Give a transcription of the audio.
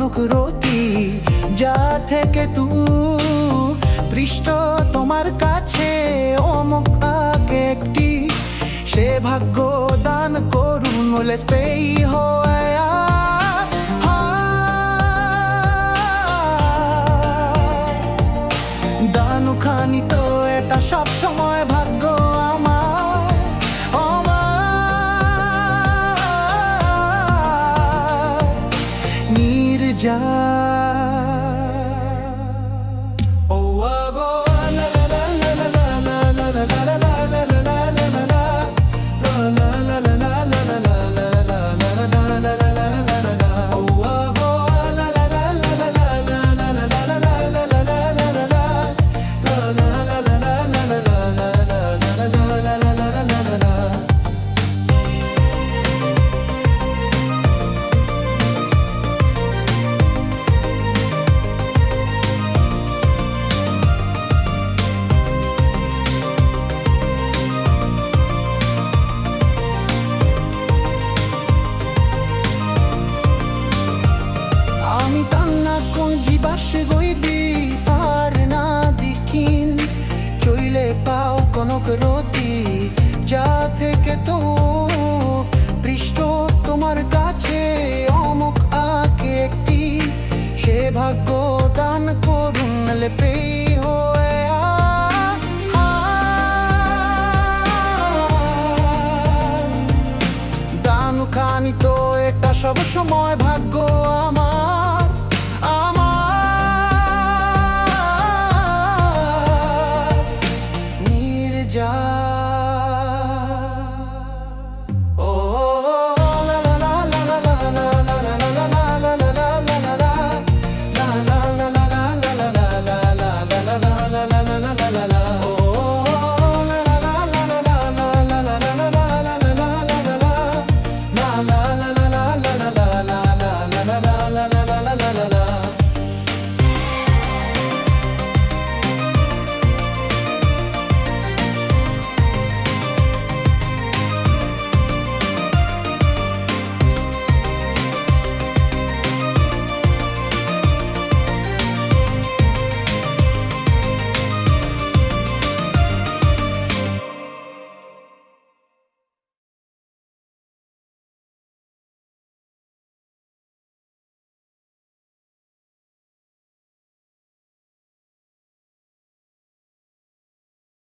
কনক রতি, যা থেকে তু পৃষ্ঠ তোমার কাছে অমুক আগে একটি, সে ভাগ্য দান করুন লেস পেই হয়া। দানুখানি তো এটা সব সময় ভাগ্য আমার, নির্জা। জীবাসে গইবি পার না দেখিন, চইলে পাও কনক রতি, যা থেকে তো পৃষ্ঠ তোমার কাছে অমুক আঁকে একটি, সে ভাগ্য দান করুন লেপে হয়া। দানুখানি তো এটা সব সময় ভাগ্য আমার।